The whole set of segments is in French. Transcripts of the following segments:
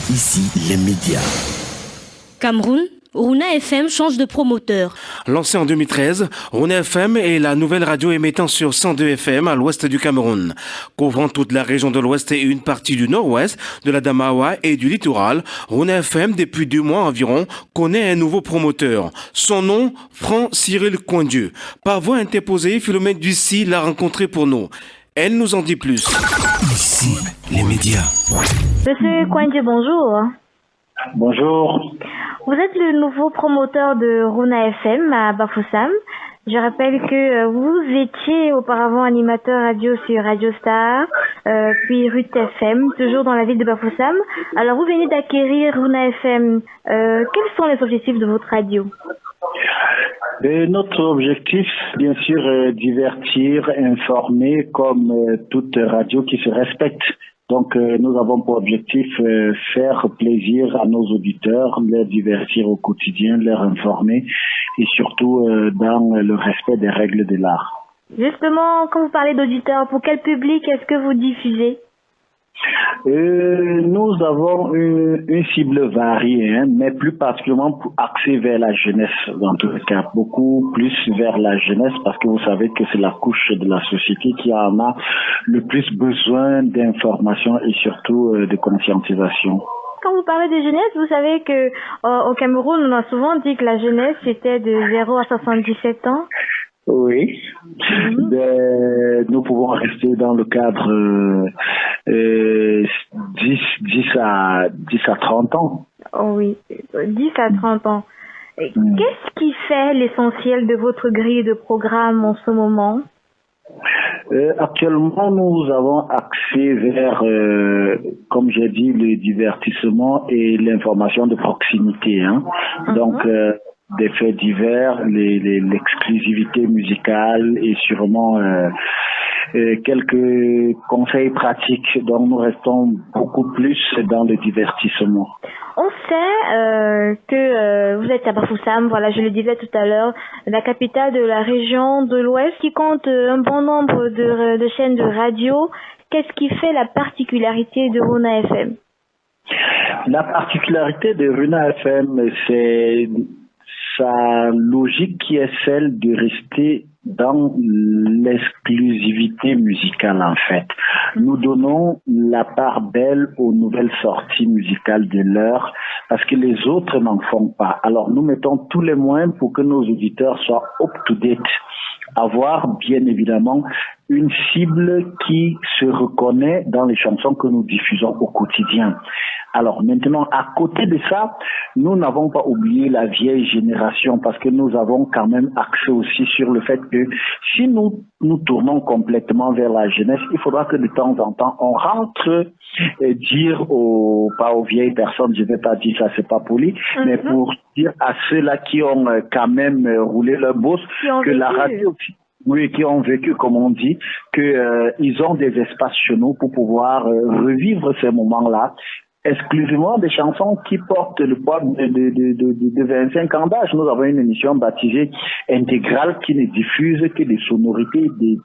Ici, les médias. Cameroun, Runa FM change de promoteur. Lancé en 2013, Runa FM est la nouvelle radio émettant sur 102 FM à l'ouest du Cameroun. Couvrant toute la région de l'ouest et une partie du nord-ouest, de la Damawa et du littoral, Runa FM, depuis 2 mois environ, connaît un nouveau promoteur. Son nom, Franck Cyril Coindieu. Par voie interposée, Philomène Ducy l'a rencontré pour nous. Elle nous en dit plus. Ici, les médias. Monsieur Coindieu, bonjour. Bonjour. Vous êtes le nouveau promoteur de Runa FM à Bafoussam. Je rappelle que vous étiez auparavant animateur radio sur Radio Star, puis RUT FM, toujours dans la ville de Bafoussam. Alors vous venez d'acquérir Runa FM. Quels sont les objectifs de votre radio? Notre objectif, bien sûr, divertir, informer comme toute radio qui se respecte. Donc, nous avons pour objectif faire plaisir à nos auditeurs, les divertir au quotidien, les informer et surtout dans le respect des règles de l'art. Justement, quand vous parlez d'auditeurs, pour quel public est-ce que vous diffusez? Nous avons une cible variée, mais plus particulièrement axée vers la jeunesse, dans tous les cas, beaucoup plus vers la jeunesse, parce que vous savez que c'est la couche de la société qui en a le plus besoin d'informations et surtout de conscientisation. Quand vous parlez de jeunesse, vous savez que au Cameroun, on a souvent dit que la jeunesse c'était de 0 à 77 ans. Oui, nous pouvons rester dans le cadre 10 à 30 ans. Oh oui, 10 à 30 ans. Qu'est-ce qui fait l'essentiel de votre grille de programme en ce moment? Actuellement, nous avons axé vers, comme j'ai dit, le divertissement et l'information de proximité. Donc, des faits divers, l'exclusivité musicale et sûrement quelques conseils pratiques. Donc nous restons beaucoup plus dans le divertissement. On sait que vous êtes à Bafoussam, voilà, je le disais tout à l'heure, la capitale de la région de l'Ouest qui compte un bon nombre de chaînes de radio. Qu'est-ce qui fait la particularité de Runa FM? La particularité de Runa FM, c'est sa logique qui est celle de rester dans l'exclusivité musicale en fait. Nous donnons la part belle aux nouvelles sorties musicales de l'heure parce que les autres n'en font pas. Alors nous mettons tous les moyens pour que nos auditeurs soient up-to-date, avoir bien évidemment une cible qui se reconnaît dans les chansons que nous diffusons au quotidien. Alors maintenant, à côté de ça, nous n'avons pas oublié la vieille génération parce que nous avons quand même axé aussi sur le fait que si nous tournons complètement vers la jeunesse, il faudra que de temps en temps, on rentre dire pas aux vieilles personnes, je vais pas dire ça, c'est pas poli, mais pour dire à ceux-là qui ont quand même roulé leur bosse que la radio aussi. Oui, qui ont vécu, comme on dit, que ils ont des espaces chez nous pour pouvoir revivre ces moments-là, exclusivement des chansons qui portent le poids de 25 ans d'âge. Nous avons une émission baptisée Intégrale qui ne diffuse que des sonorités, des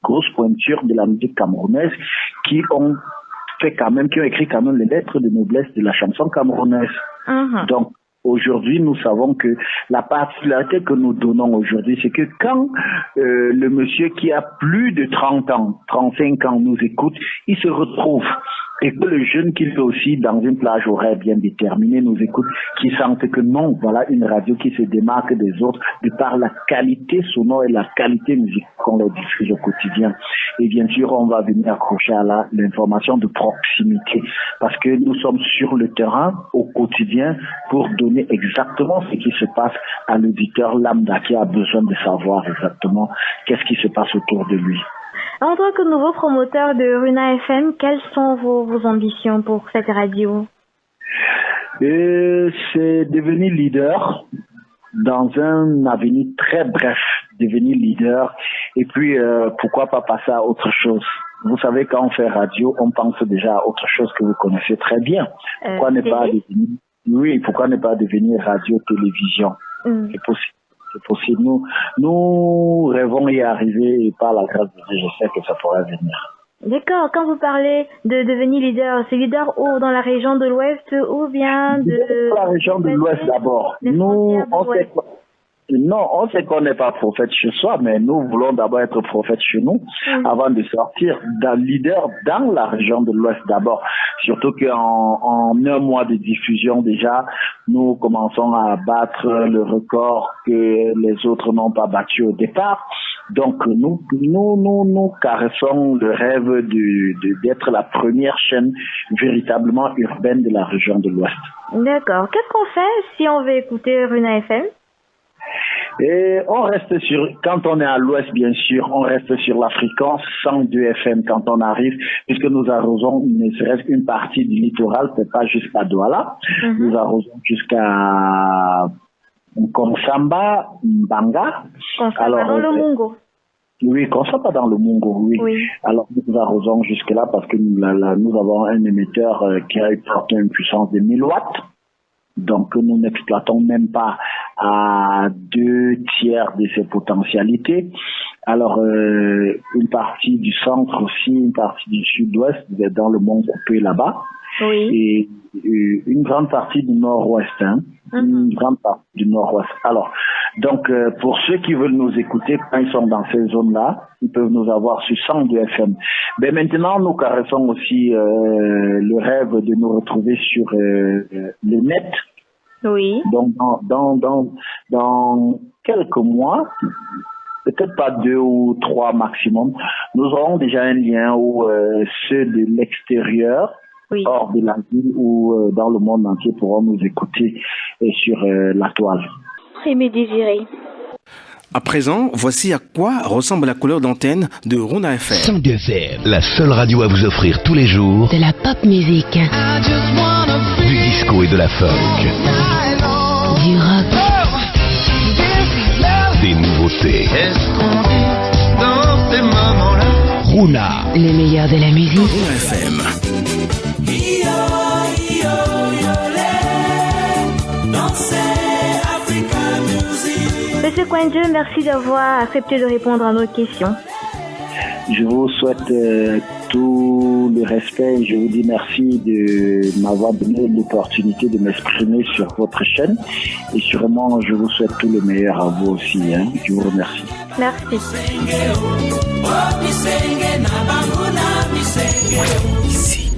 grosses pointures de la musique camerounaise qui ont écrit quand même les lettres de noblesse de la chanson camerounaise. Donc, aujourd'hui, nous savons que la particularité que nous donnons aujourd'hui, c'est que quand le monsieur qui a plus de 30 ans, 35 ans nous écoute, il se retrouve. Et que le jeune qui fait aussi dans une plage horaire bien déterminée nous écoute, qui sente que non, voilà une radio qui se démarque des autres de par la qualité sonore et la qualité musicale qu'on leur diffuse au quotidien. Et bien sûr, on va venir accrocher à l'information de proximité parce que nous sommes sur le terrain au quotidien pour donner exactement ce qui se passe à l'auditeur lambda qui a besoin de savoir exactement qu'est-ce qui se passe autour de lui. En tant que nouveau promoteur de Runa FM, quelles sont vos ambitions pour cette radio? C'est devenir leader dans un avenir très bref, devenir leader et puis pourquoi pas passer à autre chose. Vous savez, quand on fait radio, on pense déjà à autre chose que vous connaissez très bien. Pourquoi ne pas devenir radio-télévision? C'est possible. C'est possible. Nous rêvons y arriver et par la grâce de Dieu, je sais que ça pourra venir. D'accord, quand vous parlez de devenir leader, c'est leader où dans la région de l'Ouest ou bien de... La région de l'Ouest d'abord. Nous, on sait qu'on n'est pas prophète chez soi, mais nous voulons d'abord être prophète chez nous avant de sortir d'un leader dans la région de l'Ouest d'abord. Surtout qu'en un mois de diffusion déjà, nous commençons à battre le record que les autres n'ont pas battu au départ. Donc nous caressons le rêve d'être la première chaîne véritablement urbaine de la région de l'Ouest. D'accord. Qu'est-ce qu'on fait si on veut écouter Runa FM? Et on reste quand on est à l'ouest, bien sûr, on reste sur la fréquence 102 FM quand on arrive, puisque nous arrosons ne serait-ce qu'une partie du littoral, c'est pas jusqu'à Douala. Nous arrosons jusqu'à Konsamba, Mbanga. Konsamba dans le Mungo. Oui, Konsamba dans le Mungo, oui. Alors nous arrosons jusque-là parce que nous avons un émetteur qui a porté une puissance de 1000 watts. Donc, nous n'exploitons même pas à 2/3 de ses potentialités. Alors, une partie du centre aussi, une partie du sud-ouest, dans le monde coupé là-bas. Et une grande partie du nord-ouest, une grande partie du nord-ouest. Alors, donc, pour ceux qui veulent nous écouter, quand ils sont dans ces zones-là, ils peuvent nous avoir sur 102 FM. Mais maintenant, nous caressons aussi le rêve de nous retrouver sur le net. Oui. Donc, dans quelques mois, peut-être pas 2 ou 3 maximum, nous aurons déjà un lien où ceux de l'extérieur, hors de la ville ou dans le monde entier pourront nous écouter sur la toile. Aimé désiré. À présent, voici à quoi ressemble la couleur d'antenne de Runa FM. 102 FM, la seule radio à vous offrir tous les jours De la pop musique, du disco et de la funk, du rock, des nouveautés. Runa le meilleur de la musique. Runa FM. Monsieur Kwenje, merci d'avoir accepté de répondre à nos questions. Je vous souhaite tout le respect. Je vous dis merci de m'avoir donné l'opportunité de m'exprimer sur votre chaîne. Et sûrement, je vous souhaite tout le meilleur à vous aussi. Je vous remercie. Merci. Ici,